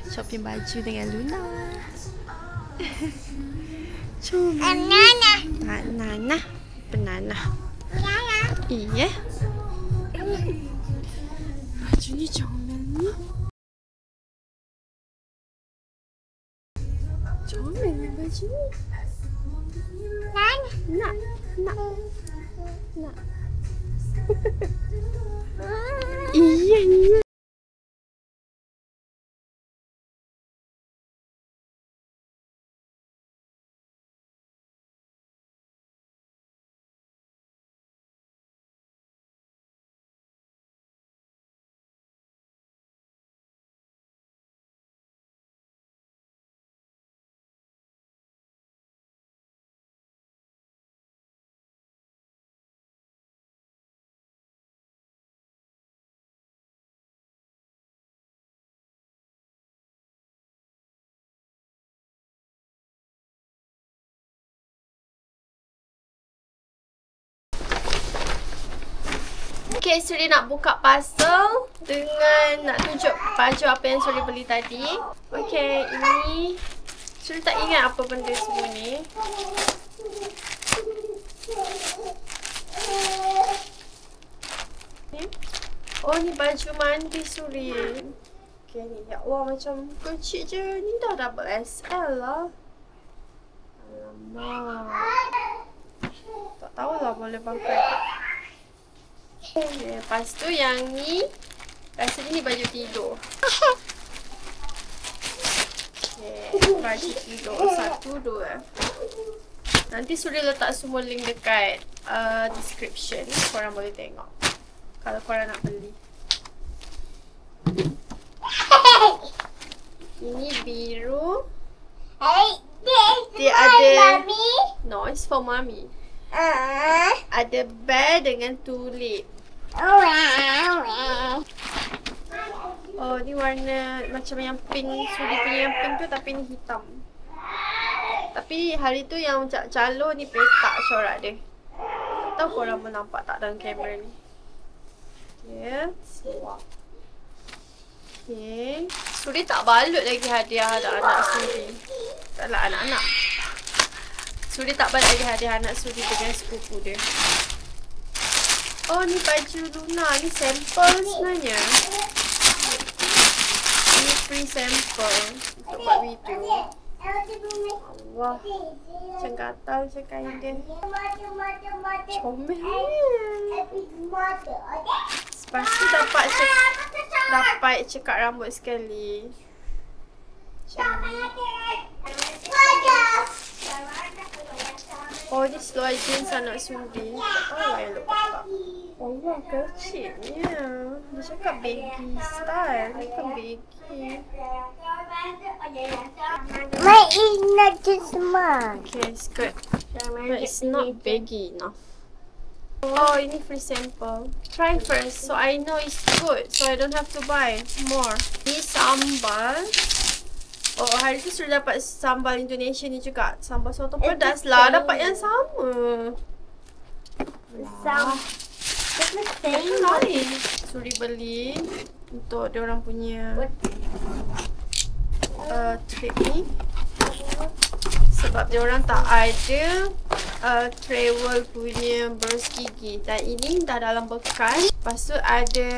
Shopping baju dengan Luna. Cuma Nana. Banana. Iya. Bajunya comel ni. Comel ni baju ni. Nak. Iya ni. Okay, Suri nak buka parcel dengan nak tunjuk baju apa yang Suri beli tadi. Okay, ini Suri tak ingat apa benda semua ni. Oh, ni baju mandi Suri. Okay, ni ya Allah macam kecil je. Ni dah double XL lah. Alamak. Tak tahulah boleh pakai. Okay, lepas tu yang ni rasanya ni baju tidur. Okay, baju tidur 1, 2. Nanti Suri letak semua link dekat description. Korang boleh tengok kalau korang nak beli. Ini biru. Dia ada no, it's for mommy. Ada bear dengan tulip. Oh, ni warna macam yang pink. Suri punya yang pink tu tapi ni hitam. Tapi hari tu yang calon ni petak corak dia. Tak tahu korang pun nampak tak dalam kamera ni. Okay, swap. Okay, Suri tak balut lagi hadiah anak Suri. Taklah anak-anak. Suri tak balut lagi hadiah anak Suri dengan sepupu dia. Oh, ni baju Luna. Ni sampel sebenarnya. Ni free sampel untuk buat video. Allah, macam gatal je kain dia. Comel ni. Lepas tu dapat cekat rambut sekali. Macam ni. Oh, ni seluar jeans anak Suri. Oh, elok tak? Allah, kecilnya. Dia cakap baggy style. Bukan baggy. My is not too small. Okay, skirt. But it's not baggy enough. Oh, ini free sample. Try first so I know it's good. So I don't have to buy more. Ni sambal. Oh, hari tu sudah dapat sambal Indonesia ni juga. Sambal soto pedas lah. Dapat yang sama. Lain. Suri beli untuk diorang punya trip ni. Sebab diorang tak ada travel punya brush gigi. Dan ini dah dalam bekas. Lepas tu ada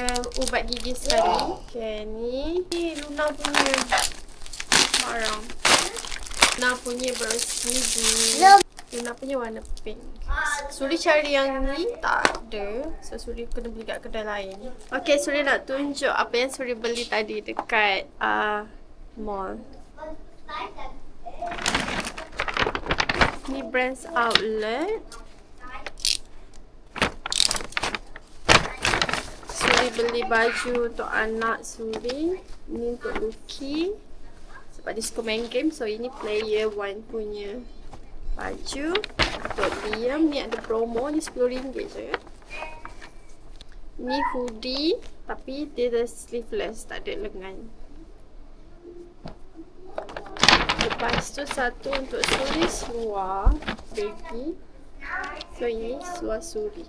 ubat gigi sekali. Okay, ni Luna punya barang. Luna punya brush gigi. Luna punya warna pink. Suri cari yang ni tak ada. So Suri kena beli kat kedai lain. Okay, Suri nak tunjuk apa yang Suri beli tadi dekat mall. Ni Brands Outlet. Suri beli baju untuk anak Suri. Ni untuk Lucky. Sebab dia suka main game. So ini player 1 punya baju. Untuk Liam ni ada promo. Ni RM10 je. Ni hoodie. Tapi dia dah sleeveless. Tak ada lengan. Lepas tu satu untuk Suri seluar baggy. So ini seluar Suri.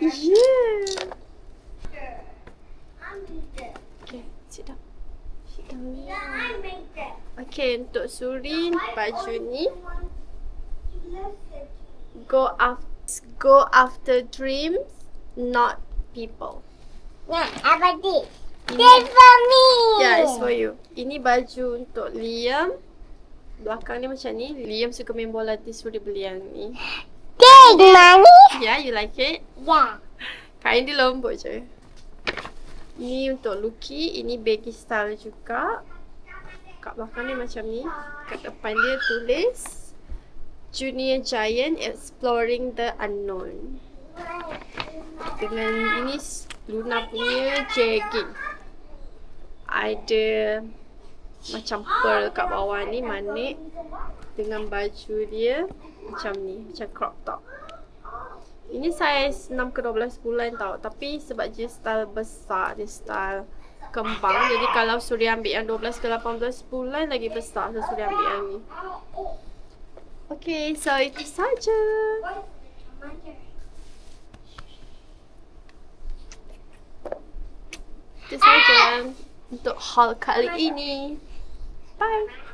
Yeah. Okay, sit down. Okay, untuk Suri baju ni go after dreams, not people. Nah, apa this? This for me. Yeah, it's for you. Ini baju untuk Liam. Belakang ni macam ni. Liam suka main bola, nanti Suri beli yang ni. Big money? Yeah, you like it? Yeah. Kain dia lembut je. Ni untuk Lucky. Ini baggy style juga. Kat belakang ni macam ni. Kat depan dia tulis Junior Giant Exploring the Unknown. Dengan ini Luna punya jegging. Ada macam pearl kat bawah ni, manik. Dengan baju dia macam ni, macam crop top. Ini saiz 6 ke 12 bulan tau. Tapi sebab dia style besar, dia style kembang. Jadi kalau Suri ambil yang 12 ke 18 bulan lagi besar. So Suri ambil yang ni. Okay, so itu saja. Itu saja untuk haul kali ini. Bye.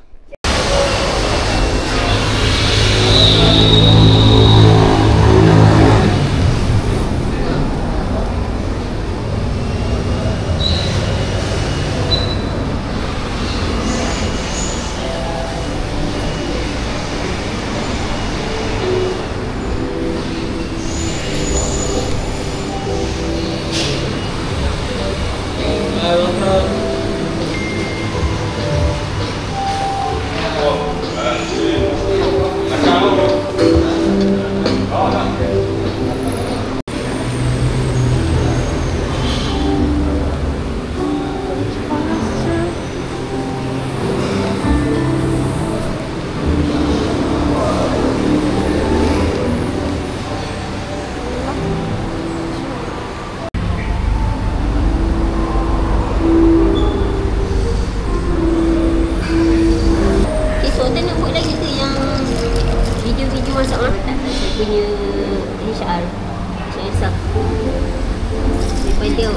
punya HR Syaiza daripada dia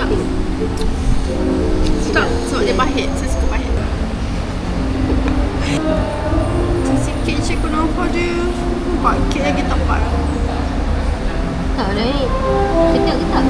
Sedap sebab dia pahit. Saya suka pahit. Sikit je kenapa dia pakai lagi tepat. tak dah ni sedap ke tak?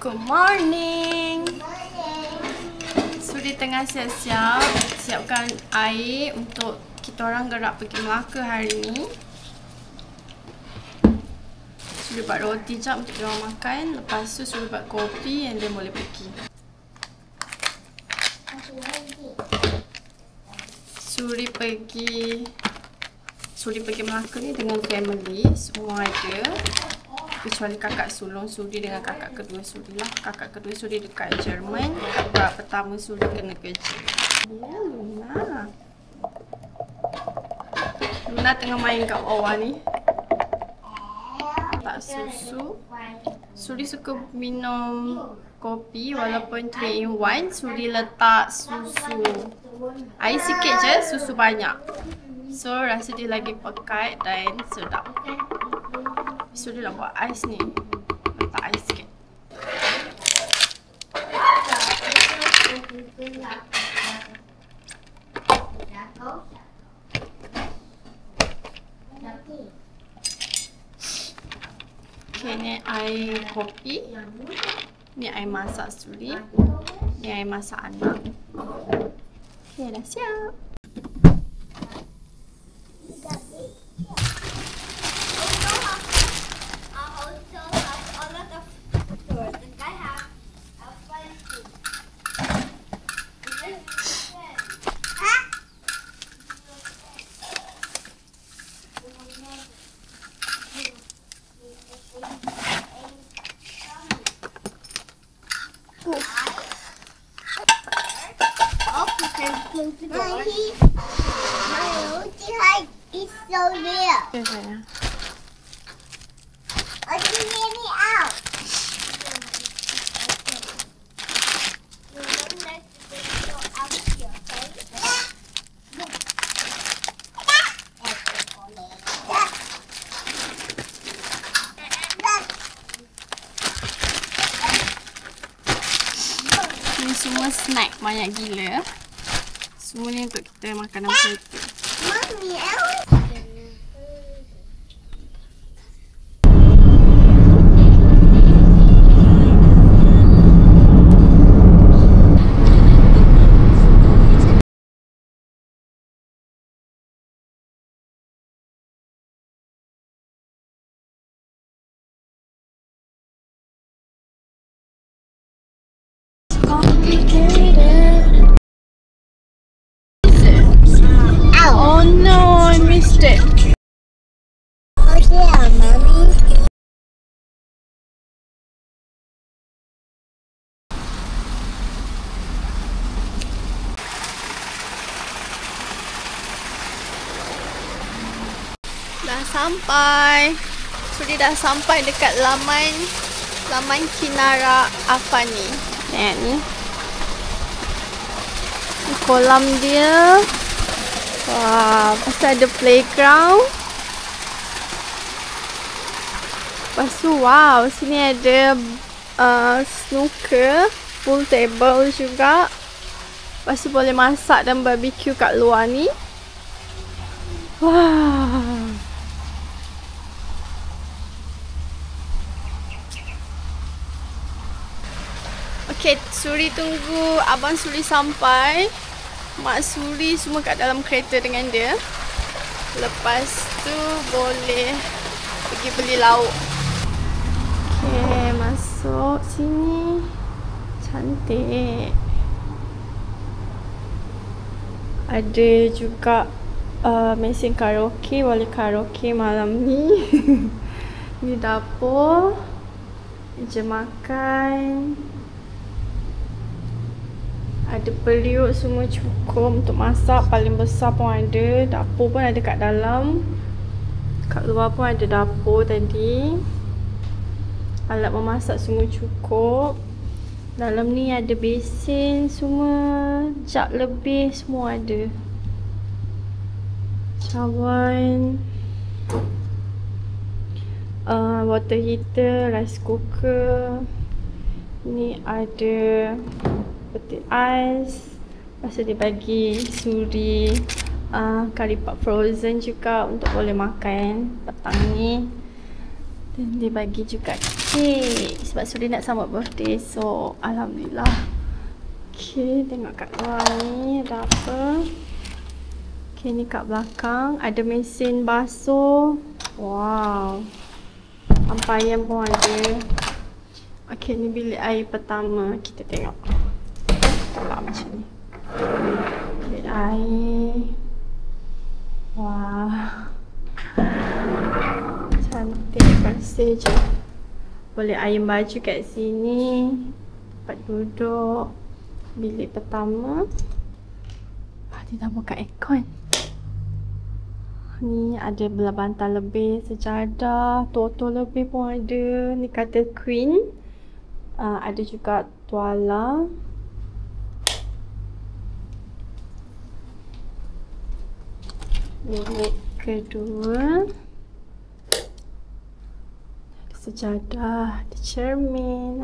Good morning. Suri tengah siap-siap siapkan air untuk kita orang gerak pergi Melaka hari ni. Suri buat roti jap untuk kita orang makan. Lepas tu Suri buat kopi and then boleh pergi. Suri pergi Melaka ni dengan family. Semua ada. Kecuali kakak sulung Suri dengan kakak kedua Suri lah. Kakak kedua Suri dekat Jerman. Kakak pertama Suri kena kerja. Ya, Luna. Luna tengah main kat bawah ni. Tak susu. Suri suka minum kopi walaupun 3 in 1. Suri letak susu. Air sikit je, susu banyak. So rasa dia lagi pekat dan sedap. So dia nak buat ais ni. Letak ais sikit. Okay, ni air kopi. Ni air masak suri. Ni air masak anak. Okay, dah siap. It's so real. Okay, sayang. I can get it out. You don't let the video out here, okay? Ni semua snack banyak gila. Semua ni untuk kita makanan protein. Mommy, I want. Oh no, I missed it. Oh yeah, mommy. Dah sampai. Suri dah sampai dekat laman Kinara Afani. Ni kolam dia. Wah, pasal ada playground. Lepas tu wow, sini ada snooker, pool table juga. Lepas tu boleh masak dan barbecue kat luar ni. Wah. Okay, Suri tunggu Abang Suri sampai. Mak Suri semua kat dalam kereta dengan dia. Lepas tu boleh pergi beli lauk. Okay, masuk sini. Cantik. Ada juga mesin karaoke. Boleh karaoke malam ni. Ni dapur. Meja makan. Ada periuk semua cukup untuk masak. Paling besar pun ada. Dapur pun ada kat dalam. Kat luar pun ada dapur tadi. Alat memasak semua cukup. Dalam ni ada besin semua. Jug lebih semua ada. Cawan. Water heater, rice cooker. Ni ada peti ais. Lepas tu dia bagi Suri curry puff frozen juga untuk boleh makan petang ni. Dan dia bagi juga kek sebab Suri nak sambut birthday. So alhamdulillah. Okay, tengok kat luar ni ada apa. Okay, ni kat belakang ada mesin basuh. Wow, ampayan pun ada. Okay, ni bilik air pertama. Kita tengok. Nampak macam ni. Bilik air. Wah, cantik. Bersih je. Boleh ayun baju kat sini. Tempat duduk. Bilik pertama. Dia dah buka aircon. Ni ada belah bantal lebih, sejadah, toto lebih pun ada. Ni katil queen. Ada juga tuala. Bilik kedua. Ada sejadah, ada cermin,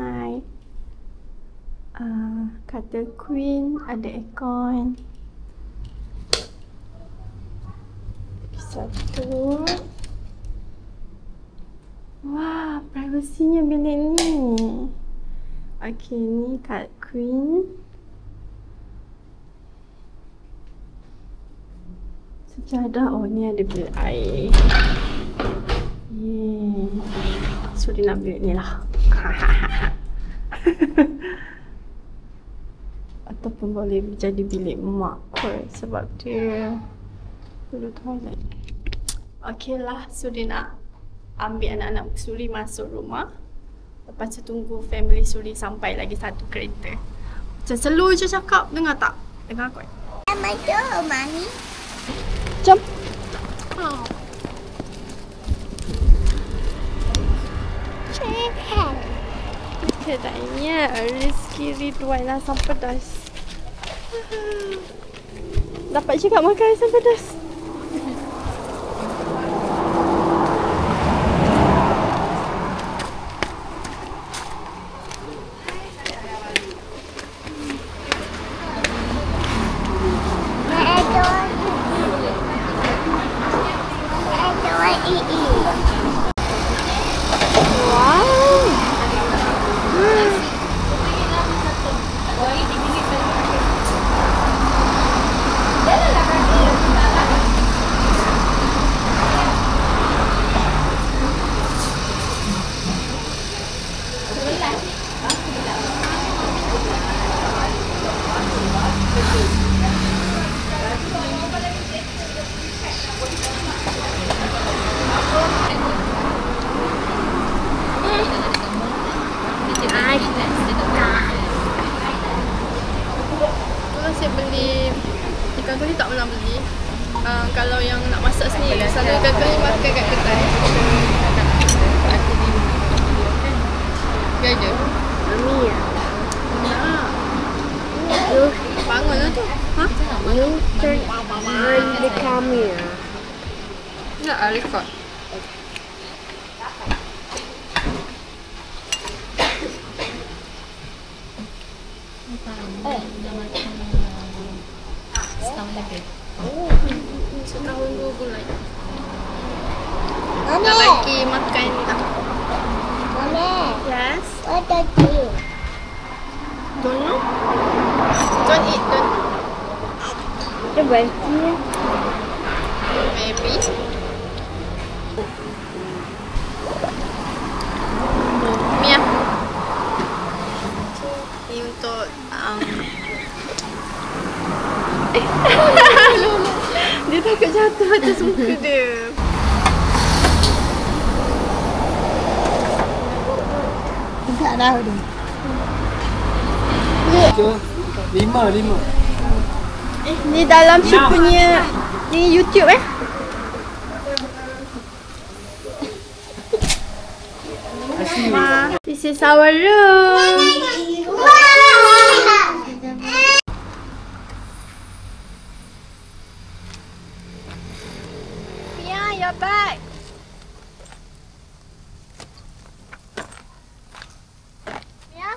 katil queen, ada aircon. Satu. Wah, privasinya bilik ni. Okey, ni kat queen. Sejadah. Oh, ni ada bilik air. Yeay. So, dia nak bilik ni lah. Ataupun boleh jadi bilik mak kot sebab dia perlu toilet. Okey lah. So, dia nak ambil anak-anak Suri masuk rumah. Lepas tu tunggu family Suri sampai lagi satu kereta. Macam slow je cakap. Dengar tak? Dengar kot. Sama tu, Mami. Jom. Cepat. Kedainya Rizky Ridwan asam pedas. Dapat juga makan asam pedas. Saya beli ikan kuri, tak pernah beli. Kalau yang nak masak sendiri, selalu ikan kuri makan kat kedai. Ya je. Mami ya. Nak. You, Bangun lah tu. Ha? you turn on the camera. Nak record. Setahun lebih. Setahun 2 bulan. Mami. Nak bagi makan tak? Mami. Yes. What does you? Don't know. Don't eat. Don't. The birthday. Maybe. Mia. Ni untuk dia takut jatuh atas muka dia. Tak tahu dia. 5. Ni dalam shoot punya ni YouTube Ma, this is our room. Yeah, you're back. Yeah.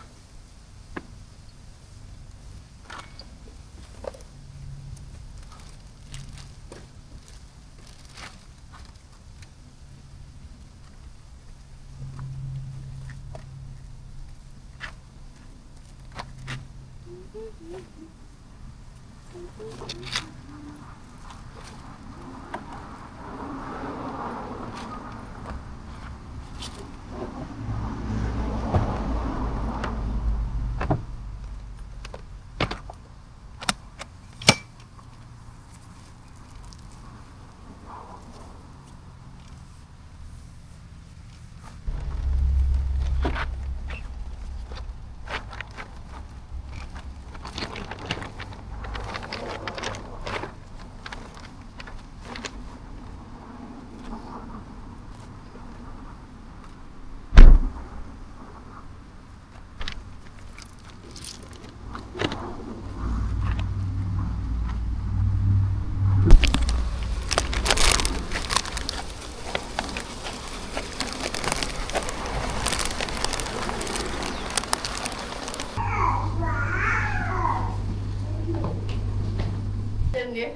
tangan dia.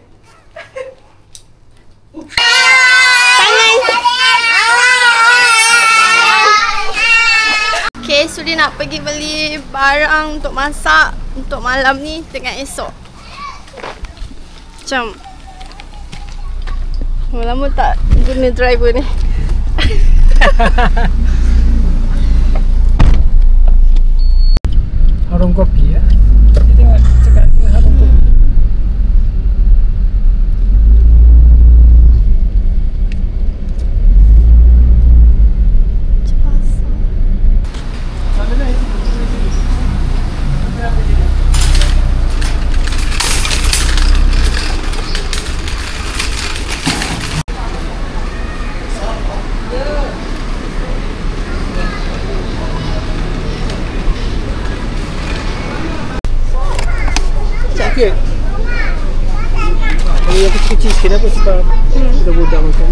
Okay, Suri nak pergi beli barang untuk masak untuk malam ni dengan esok. Macam lama tak guna driver ni. Harum kopi ya. Kita tengok cakap harum kopi. Okey. Kalau yang kecil-kecil sikit apa sebab budak-budak makan.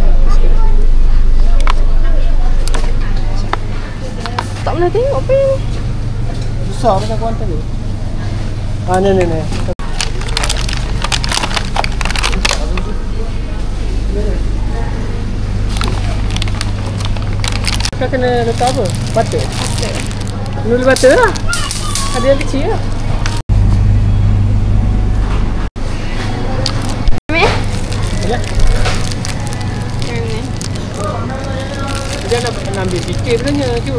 Tak pernah tengok apa yang Susah nak kuantan tu. Ni. Kau kena letak apa? Butter? Nul butter lah. Ada yang kecil lah. Dia nak ambil sikit sebenarnya tu.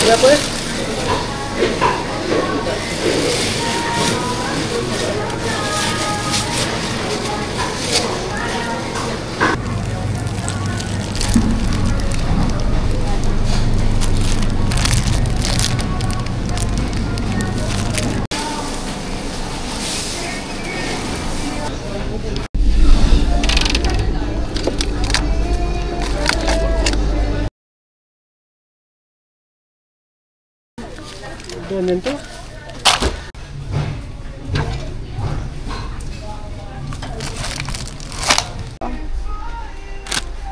Berapa? Dan tu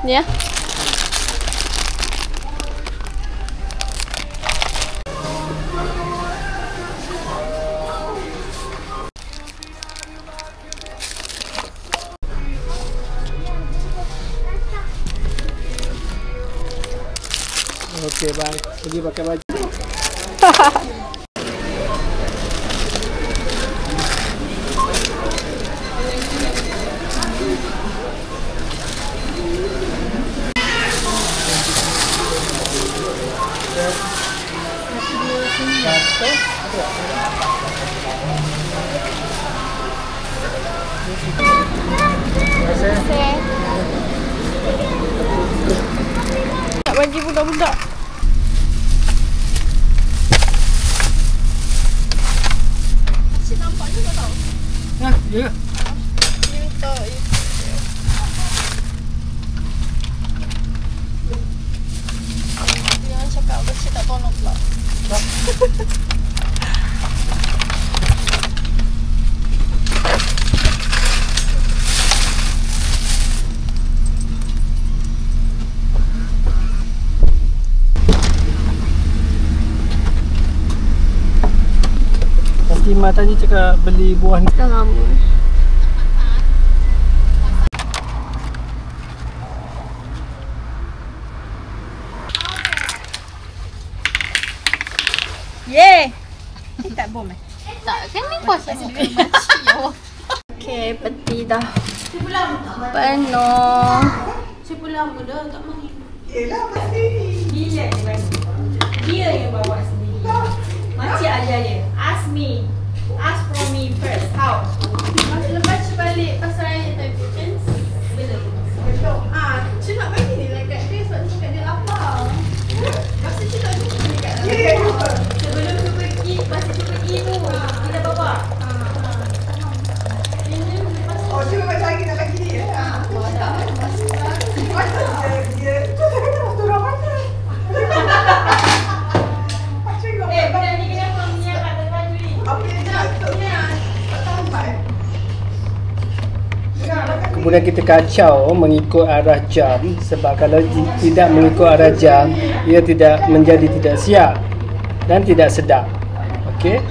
ya. okey, bye. Pergi pakai baju. Tak bagi budak-budak. Cik nampak juga tau. Nah, ya. You tahu. Jangan cakap bersih tak tolong pula. Pasti Mak tadi cakap beli buah ni. Dah lama. Yeay! Tak bom Tak, kan ni puasa sendiri makcik ya. Okay, peti dah penuh. Siapa lama dah tak main. Yelah pasti. Dia yang bagi. Dia yang bawa sendiri. Makcik ajar dia. Ask me. Ask from me first. How? Lepas tu balik pasal raya tadi kan? Belum. Cik nak bagi ni lah kat dia sebab cakap dia lapar. Masa cik tak jumpa dekat dalam. Sebelum tu pergi, masa tu pergi tu. Kita bawa. Ini kemudian kita kacau mengikut arah jam, sebab kalau tidak mengikut arah jam, ia tidak menjadi tidak siap dan tidak sedap. Okey.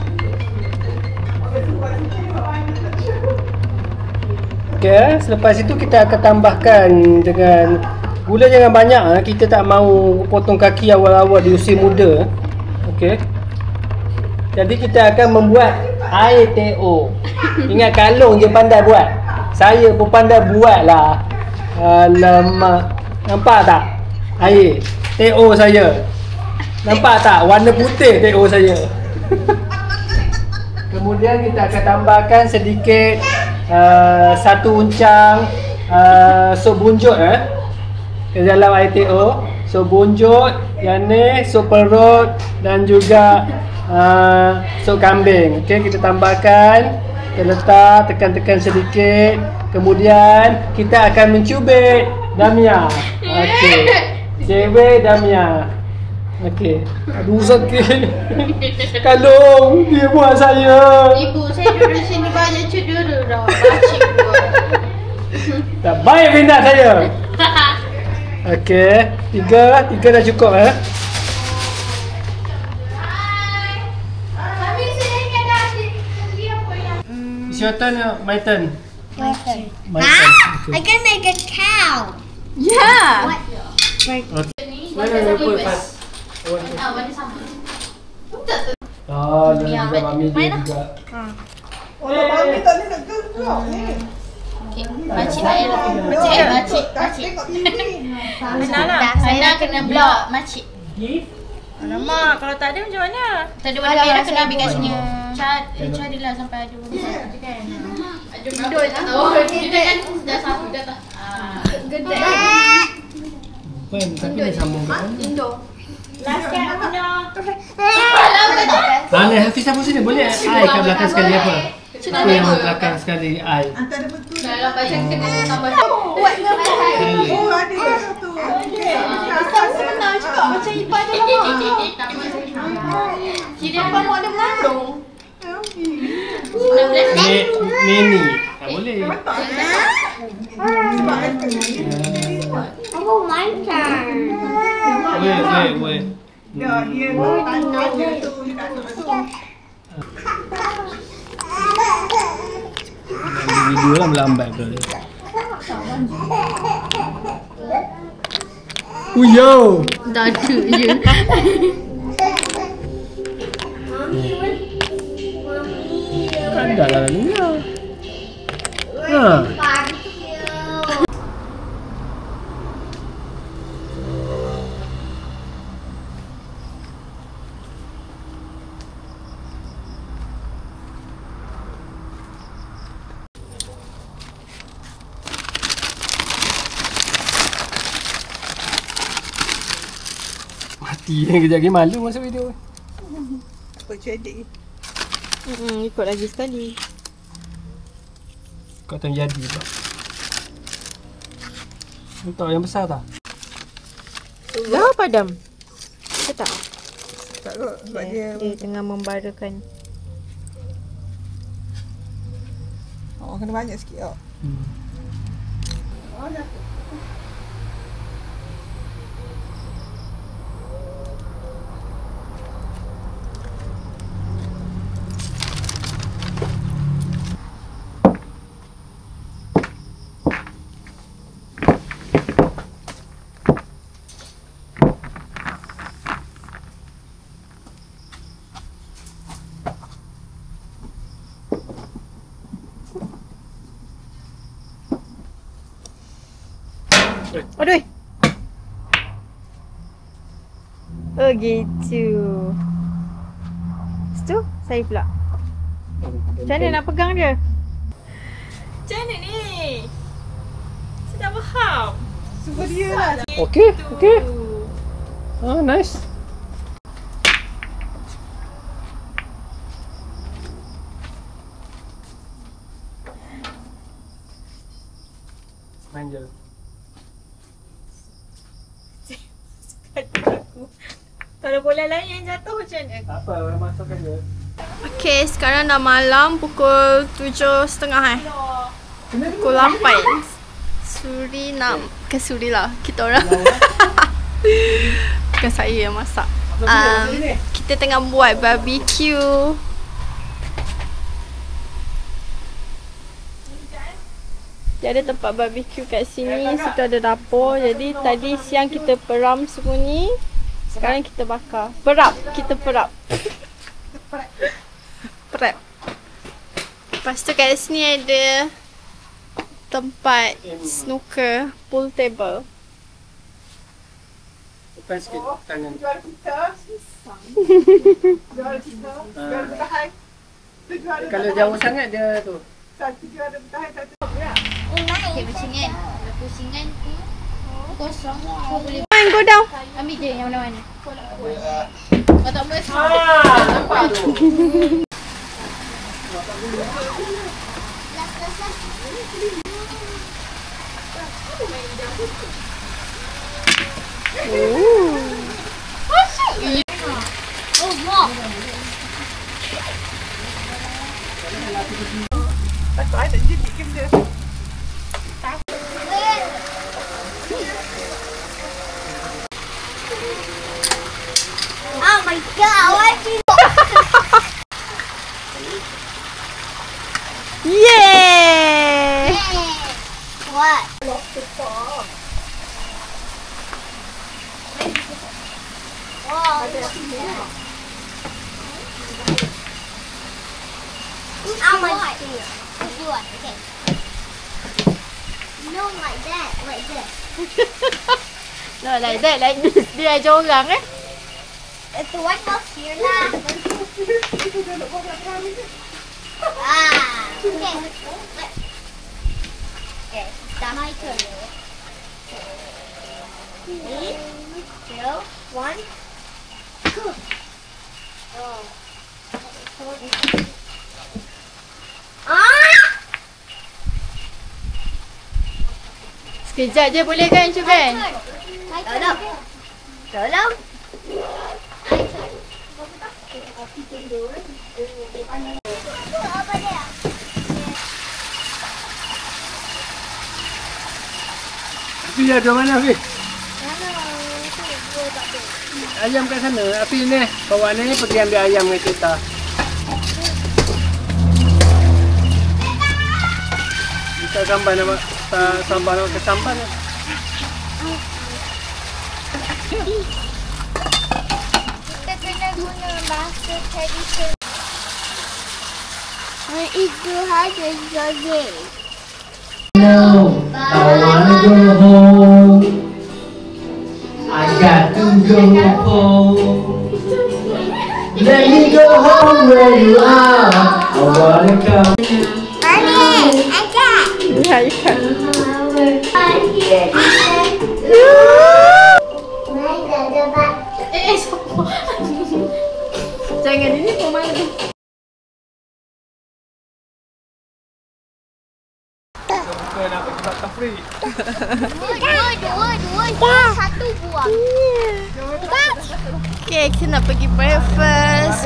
Okey, selepas itu kita akan tambahkan dengan gula jangan banyak, kita tak mahu potong kaki awal-awal di usia muda. Okey. Jadi kita akan membuat air teh-o. Ingat kalung je pandai buat. Saya pun pandai buat lah. Alamak. Nampak tak? Air teh-o saya. Nampak tak? Warna putih teh-o saya. Kemudian kita akan tambahkan sedikit satu uncang sup bunjut ke dalam air teh-o. Sup bunjut, yang ni sup perut dan juga sup kambing. Okey, kita tambahkan, kita letak, tekan-tekan sedikit. Kemudian kita akan mencubit Damia. Okey. Cewek Damia. Okey. Aduh sakit. Kalung dia buat saya. Ibu, saya duduk sini banyak cedera dah. Pakcik buat. Tak baik minat saya. Okey, tiga dah cukup It's your turn, my turn. My turn. My turn. I can make a cow. Yeah. What? Mana put fast? Ah, dan juga mami dia juga. Orang mami tak boleh nak gerak ni. Makcik saya lah. Makcik. Tengok TV. Ana kena block makcik. Alamak, kalau tak ada macam mana? Tak ada warna merah kena ambil kat sini. Carilah sampai ada warna merah kan. Gedut tak tahu. Dia kan dah satu dah tak. Gedut. Bukan, tapi dia sambung kan? Indo. Last kan punya. Ni Hafiz sambung sini. Boleh ai kat belakang sekali apa? Apa yang belakang sekali ai? Antara betul. Dalam baca kena tambah. Oh, ada satu. Senang juga macam Ipan dia lah. Kira apa mau ada mengandung. Neni. Tak boleh. Oh, my turn. Wait. Ya, dia tanya tu dia tak masuk. Ambil video lah melambat tu. Yo. Dadu je. Kan dah lah ni. Mati kejap lagi malu masuk video. Apa jadi? Ikut lagi sekali. Kau tak jadi tak? Untuk yang besar tak? Dah padam. Ke tak? Tak kot sebab dia Tengah membarakan. kena banyak sikit tau. Aduh. Oh gitu. Lepas tu saya pula. Macam mana nak pegang dia? Macam mana ni? Saya tak faham. Suka dia lah. Okey. Ah, nice. Main je. Kalau bola lain yang jatuh macam mana? Tak apa, orang masukkan je. Okay, sekarang dah malam pukul 7.30 Pukul 8. Surinam. Bukan Suri lah. Kita orang. Bukan saya yang masak. Kita tengah buat barbecue. Dia ada tempat barbecue kat sini. Situ ada dapur. Jadi tadi siang kita peram semua ni. Sekarang kita bakar. Perap. Kita perap. Prep. Lepas tu kat sini ada tempat snooker, pool table. Depan sikit tangan. Jual kita susah. Jual kita. Jual bertahan. Jual Kalau jauh sangat dia tu. satu jual bertahan satu. Okay, pusingan. Kalau pusingan tu kosong, kau boleh Fine, go down. ambil je yang mana-mana. Kau tak boleh Nampak tu. Oh, mak. Takut ada jadi kena. Oh my god, what you Yay! What? How much? Which one? Okay. No, like that. Like this. No, like that, like this. Dia ajar orang It's the one goes here lah. Ah. Okay. Okay. That's my turn. 3, 2, 1. Go. Oh. Ah! Sekejap je boleh kan, Cuban? Tolong. Tolong. Apa dia? Api ada mana Afi? Ayam kat sana. Afi ni bawa ni pergi ambil ayam dengan kita. Kita sampai nama sampai nama ke sampan. Kita kena guna bahasa tradisional. Itu saja joget. No, I wanna go home. I got to go home. Let me go home where you are. I wanna come. Mami, angkat. Ya, you can. Jangan ini pemain. Kita nak pergi makan free. Dua. Satu buang. Okay, kita nak pergi breakfast.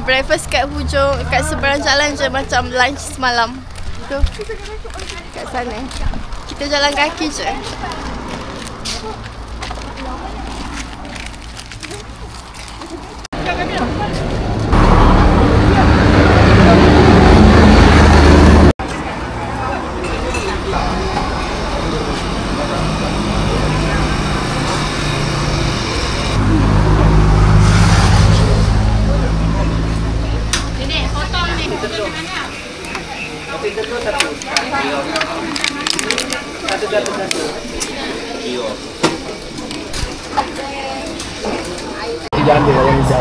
Breakfast kat hujung, kat seberang jalan je macam lunch semalam. Tu. Kat sana. Kita jalan kaki je. Tidak ada yang hijau.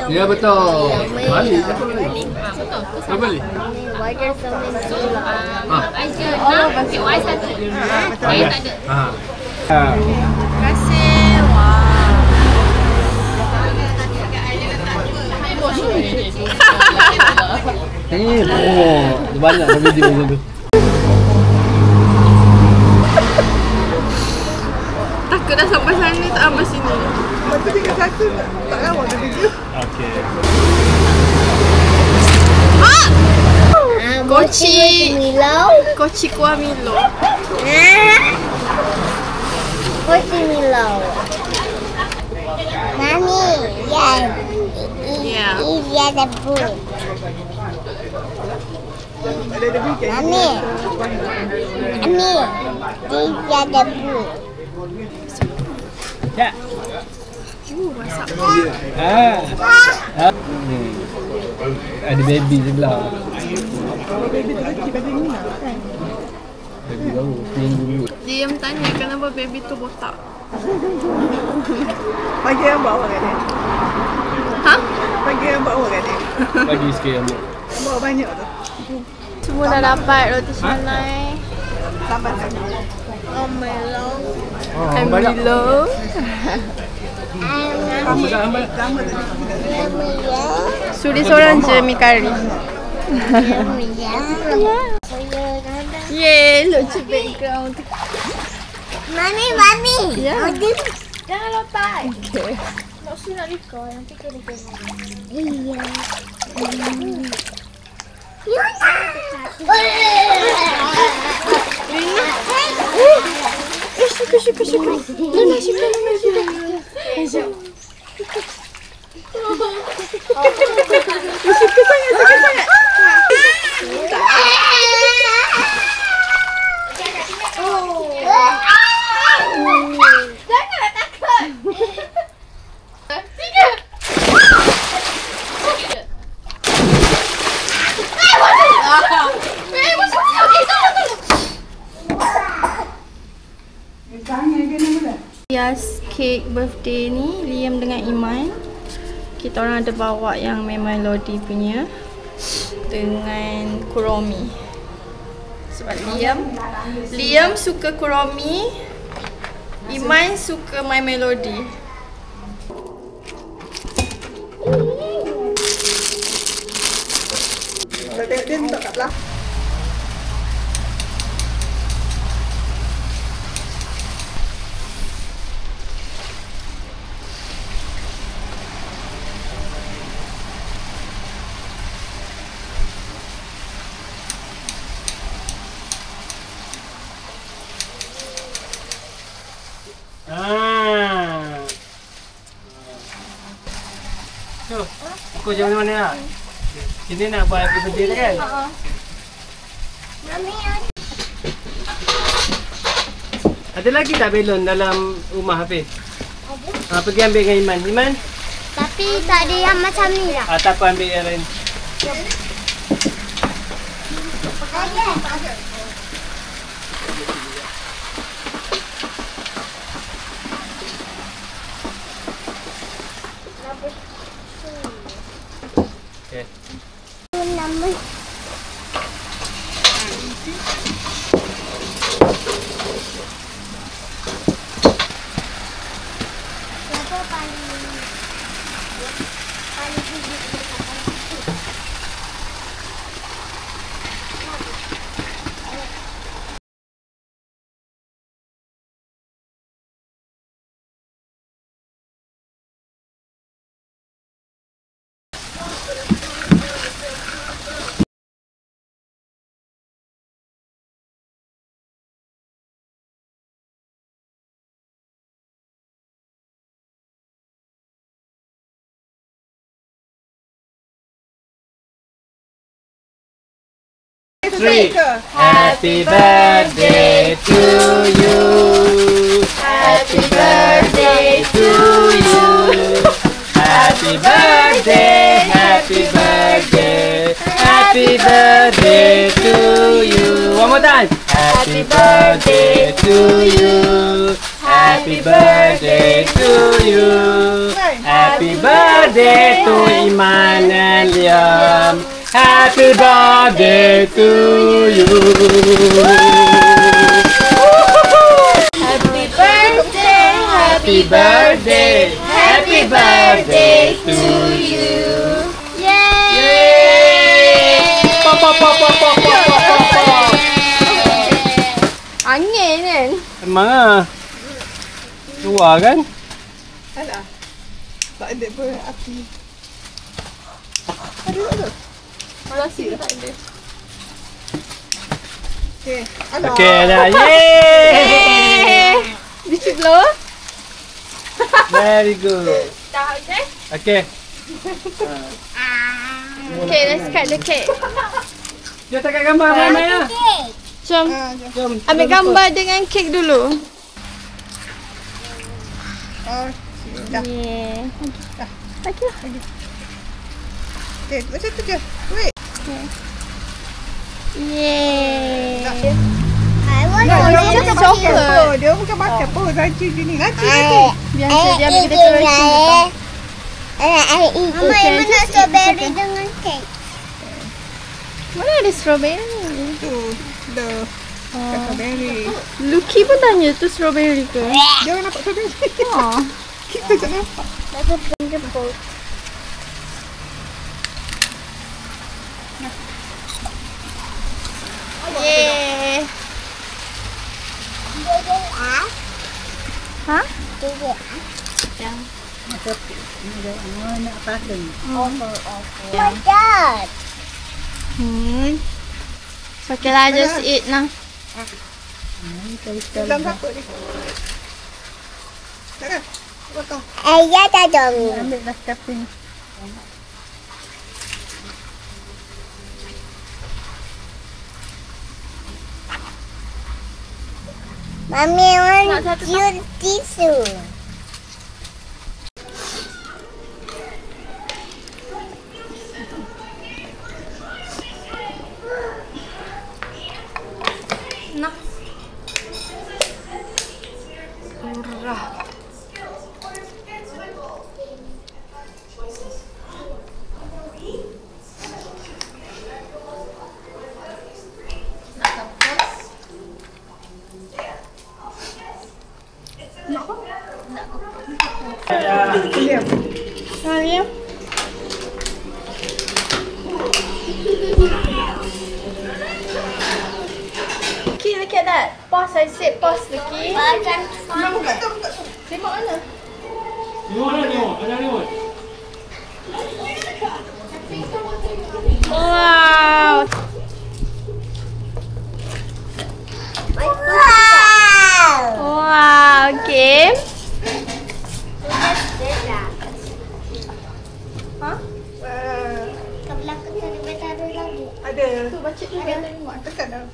Ya betul. Bali. Apa Bali? Terima kasih. Wow. Banyak video macam tu. Takut dah sampai sana tak sampai sini. Lepas tu tinggal satu tak lawa ke video. Okey. Koci Milo. Koci kuah Milo. Koci Milo. Mami, yes. Yeah. Easy as a food. Ada weekend. Mami. Mami. Easy as a food. Ya. Masak. Ada baby sebelah. Kalau baby tu kecil pada Nina. Baby baru seminggu dulu. Diam tanya kenapa baby tu botak. Pagi yang bawa kat dia. Ha? Pagi yang bawa kat dia. Bagi sikit yang Bawa banyak tu. Semua dah dapat roti canai. Tambah satu. Milo. banyak. Milo. Tambah. Tambah tu. Suri seorang je mi kari. Yeay, lucu background. Mami, mami. Ya. Jangan lompat. Okay. Nak sunat Rika, nanti kena tengok. Iya. Janganlah takut. Tiga. Hias kek birthday ni Liam dengan Iman. Kita orang ada bawa yang Melody punya dengan Kuromi. Sebab Liam suka Kuromi, Iman suka My Melody. Kalau tengok dia letak kat belah. Tu, aku jauh mana lah? Ini nak buat happy birthday dia kan? Mami, Ada lagi tak belon dalam rumah Hafiz? ada. Pergi ambil dengan Iman. Iman? Tapi tak ada yang macam ni lah. Tak apa, ambil yang lain. Okay. Nama siapa paling tinggi? Three. Happy birthday to you. Happy birthday to you. Happy birthday, happy birthday, happy birthday to you. One more time. Happy birthday to you. Happy birthday to you. Happy birthday to Iman and Liam. Happy birthday to you. Happy birthday, Happy birthday, happy birthday to you. Yay! Pop pop pop pop pop pop pop pop. Angin kan? Memang ah. Luar kan? Alah. Tak ada pun api. Ada tak tu? Rasa tak ada. Okay. Alah. Okay dah. Yeay! Did you blow? Very good. Dah okay? Okay. Okay, let's cut the cake. Jom takat gambar ramai lah. Jom. Jom. Jom. Ambil gambar dengan kek dulu. Dah. Yeah. Dah. Okay. Okay, macam tu je. Wait. Yeah. Dia bukan makan coklat. pun. Dia bukan makan pun. Rancu je ni. Rancu nanti. Biasa dia ambil decoration. Mama, yang mana strawberry dengan kek? Mana ada strawberry? Tu. The strawberry. Lucky pun tanya tu strawberry ke? Dia orang nampak strawberry. Oh. Kita tak nampak. Yeah. Ha? Okay lah, just eat lah. Dalam apa ni? Takkan? Potong. Ayah dah dong. Mami want use tissue. Nah. Murah. Diam. Liam. Okay, look at that. Pause, I said pause, Lucky. Buka tu. Tengok mana? Wow. Wow, okay. Ada. Tu baca tu kan. Tekan dah.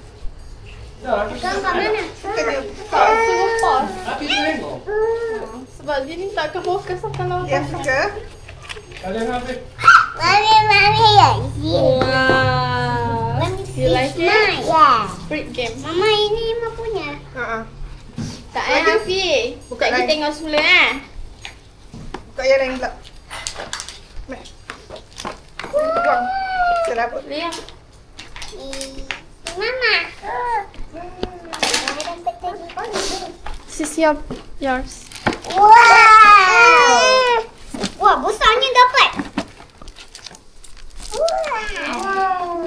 Tekan kat mana? Tekan dia. Suruh pause. Sebab dia ni tak akan fokus lah kalau Diam saja. Mami, Wow. Mami, You like it? yeah. Break game. Mama, ini Mama punya. Tak payah Hafiz. Buka Kita lain. tengok semula eh. Buka yang lain pula. Mek. Buang. Serabut. Liam. Mama. This is yours. Wow. Wah, besarnya dapat. Wow.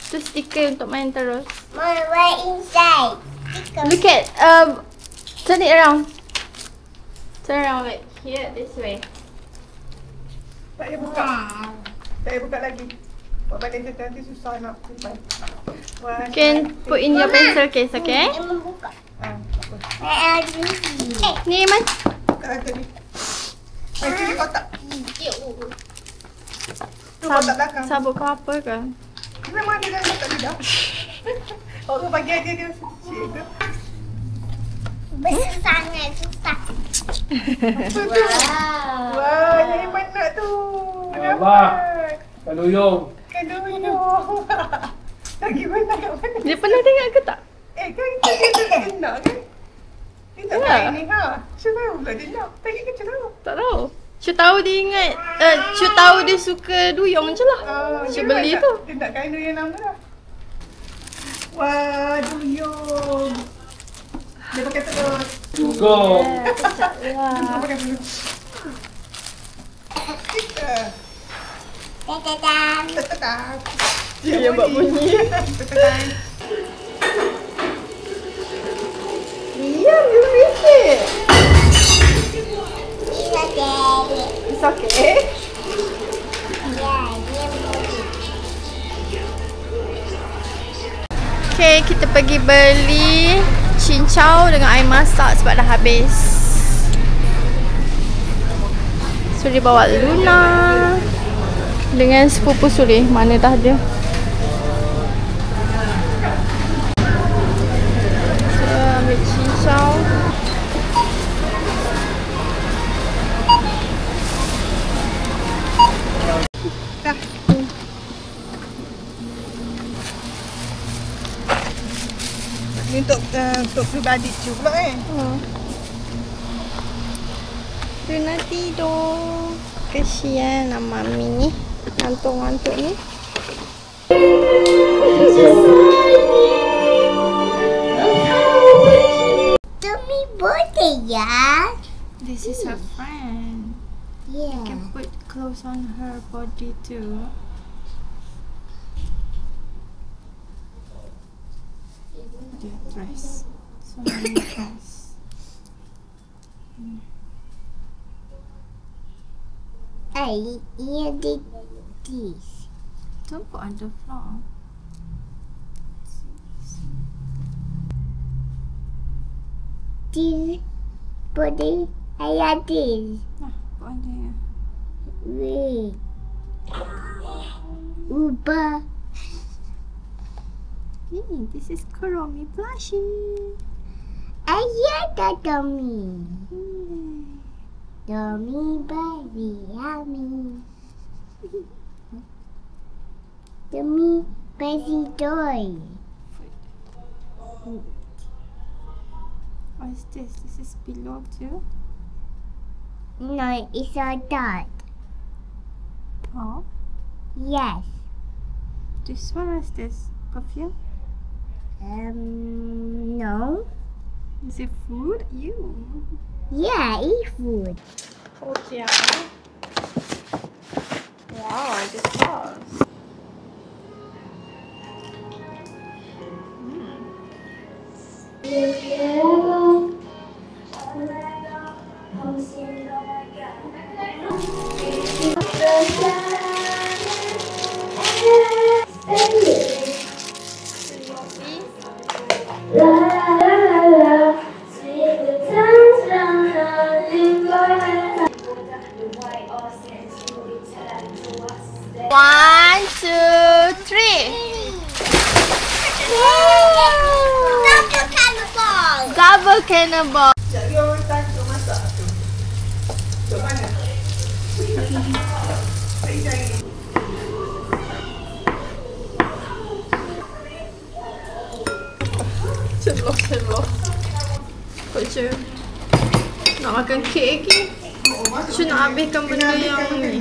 Tu stiker untuk main terus. Mama, right inside. Look at turn it around. Turn around like here, this way. Tak payah buka. Tak payah buka lagi. Buat balik dia nanti susah nak simpan. You can put in your pencil case, okay? Emang buka. Apa? Ni Iman. Buka lagi ni. Nanti di kotak. Tu kotak belakang. Sabuk kau apa ke? Memang dia dah letak lidah. Orang bagi aja dia kecil ke? Besar sangat susah. Apa tu? Wah, yang Iman nak tu. Kenapa? Abah. Kaluyong. Kaluyong. Lagi mana kat mana? Dia pernah tengok ke tak? Kan dia tak kena kan? Dia tak Ya. main ni ha. Siapa pula dia nak? Tadi kecil lah. Tak tahu. Cu tahu dia ingat, Cu tahu dia suka duyung je lah. Cu beli tu. Dia nak kain duyung nama lah. Wah, duyung. Dia pakai terus. Go. Dia pakai terus. Kita. Tadadam. Tetap. Dia buat bunyi. Tetap. Liam, you make it. kita pergi beli cincau dengan air masak sebab dah habis. Suri bawa Luna dengan sepupu Suri. Mana dah dia? Saya ambil cincau. Ni untuk pribadi cu pula Luna tidur. Kesian lah Mami ni. Ngantuk-ngantuk ni. Tommy birthday ya. This is her friend. You Yeah. can put clothes on her body too. The dress. So many dress. I did this. Don't put on the floor. This birthday I did. Nah, put on there. Wait. Uber. Hey, this is Kuromi plushie. Ayah Tommy. Tommy baby yummy. Tommy baby toy. What is this? This is pillow too. No, it's a dot. Oh, Yes. this one is this perfume. No. Is it food? You. Yeah, eat food. Oh yeah. Wow, this sauce. One, two, three. Double cannonball. Double cannonball. Sekejap lagi orang tak untuk masak tu. Untuk mana? Saya cari. Celok. Kocu nak makan kek lagi. Kocu nak habiskan benda yang ni.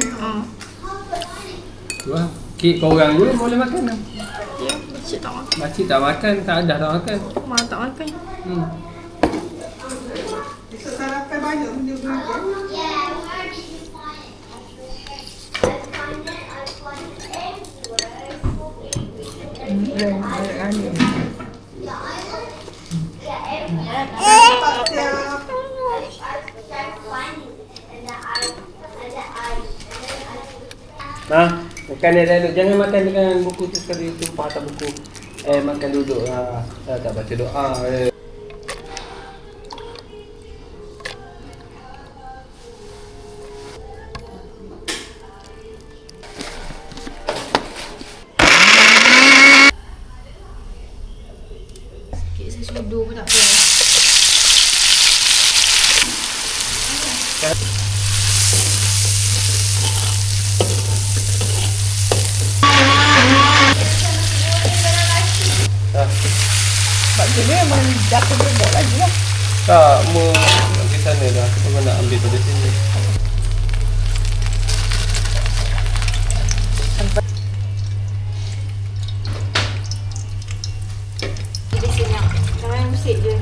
Wah, kek korang dulu boleh makan tak? Ya, makcik tak makan. Makcik tak makan, tak ada tak makan. Mak tak makan. Esok sarapan banyak benda belanja. Makan dia dulu. Jangan makan dengan buku tu sekali tu patah buku. Makan duduk. Tak baca doa. Kek saya sudu pun tak apa. Sebab tu dia memang dapur berbok lagi lah. Tak, mau nak pergi sana dah. Kita nak ambil pada sini. Dia senyap. Jangan musik je.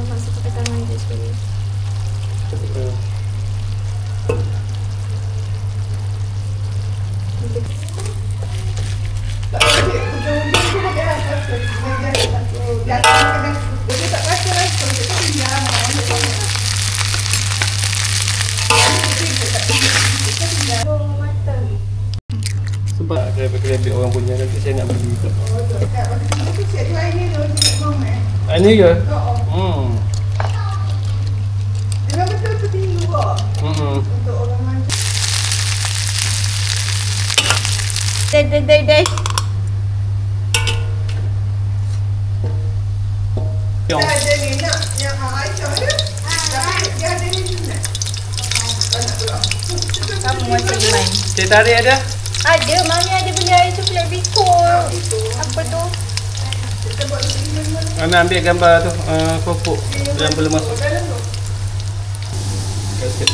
Masuk pakai tangan je sekali. Sebab kerepek orang punya nanti saya nak beli tu. Itu siap jual ini tu, siap bom Ini ke? Dia betul tu tinggi juga. Untuk orang manja. Deh. Dia ada ni nak yang Aisyah ada. Tapi dia ada ni juga. Tak nak pula. Kamu macam lain. Cik tarik ada? Ada, Mami ada beli air tu flat biko. Apa tu? Ana ambil gambar tu, pupuk yang belum masuk. Okey.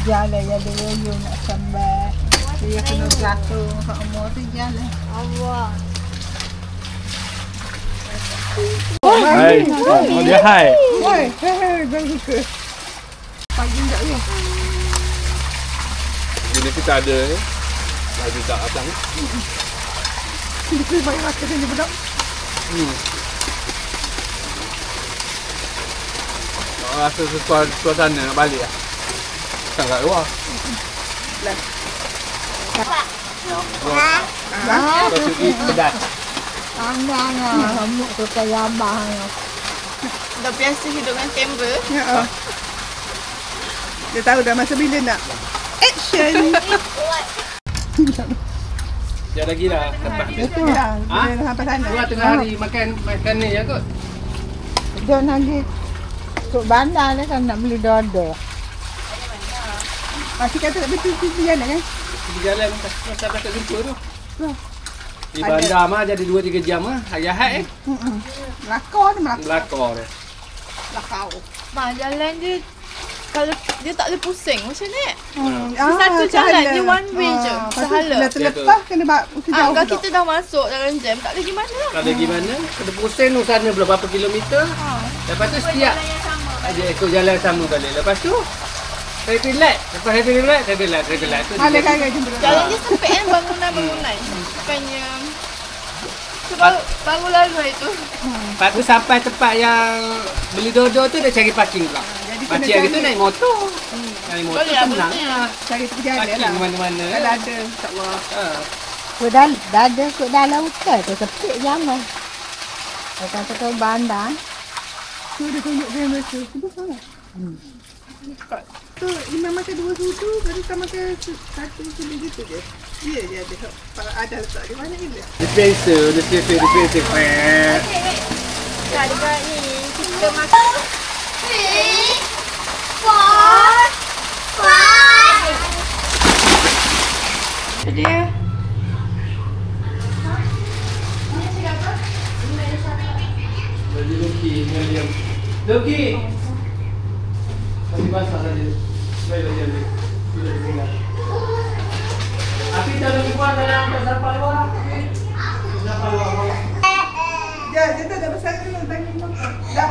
Jalan ya dia yo nak sampai. Dia kena jatuh kat umur tu jalan. Allah. Hai. Oh dia hai. Woi, jangan suka. Pagi tak ya. Ini kita ada ni. Lagi tak datang. Kita baik makan ni budak. Rasa suasana nak balik lah. Bukan kat luar. Kau pergi pedas. Angah, hamuk tu kayak abang. Dah biasa hidup dengan kamera. Ya. Dia tahu dah masa bila nak action. Sekejap lagi dah tempat habis. Betul lah. Dia dah sampai sana. Luar tengah hari makan ni ya kot. Dia nanti tuk bandar dia kan nak beli dodo. Masih kata tak betul tu jalan kan? Pergi jalan masa tak jumpa tu. Di bandar mah jadi 2-3 jam mah. Hayat Melakor dia melakor. Melakor dia. Melakau. Mak jalan dia kalau dia tak boleh pusing macam ni. Satu jalan dia one way je. Sahala. Dah terlepas kena jauh. Kalau kita dah masuk dalam jam tak lagi mana lah. Tak ada gimana. Kena pusing tu sana berapa kilometer. Lepas tu setiap aja ikut jalan sama balik. Lepas tu saya relax. Lepas saya relax. Tu Kali-kali jumpa. Jalan dia sempit kan bangunan. Bukannya sebab baru lalu hari tu. Lepas tu sampai tempat yang beli dodo tu dia cari parking pula. Pakcik hari tu naik motor. Naik motor Boleh senang lah. Cari tepi jalan Parking lah. mana-mana. Kalau ada, insyaAllah. Dah ada kot dalam hutan tu sepik zaman. Kata bandar. Tu dia tunjuk dia mereka. Itu sana. Tu imam makan 2 susu, baru kita makan 1 susu gitu je. Ya dia ada. Ada letak di mana gila. Dispenser, dispenser. Harga ni kita makan 3, 4, 5. dia. Jadi Loki. Masih basah saja. Baik lagi. Sudah tinggal. Api kalau dibuat dalam sampah luar. Sampah luar. Ya, dia tak ada besar tu nak tanya makan. Dah.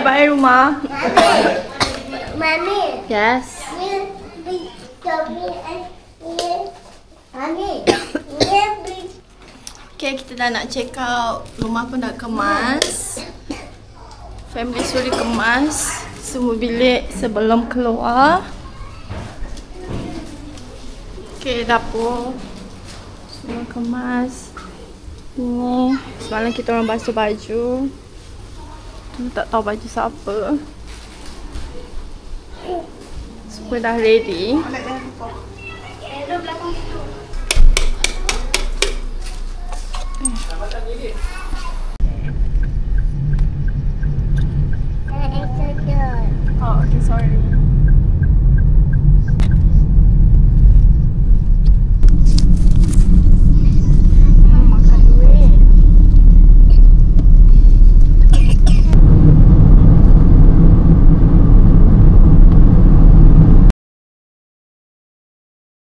Bye rumah. Mami, Yes. ni beli topi ni. Mami, beli. Okay, kita dah nak check out. Rumah pun dah kemas. Family suruh kemas semua bilik sebelum keluar. Okay, dapur semua kemas. Ni semalam kita orang basuh baju. Tu tak tahu baju siapa. Semua dah ready.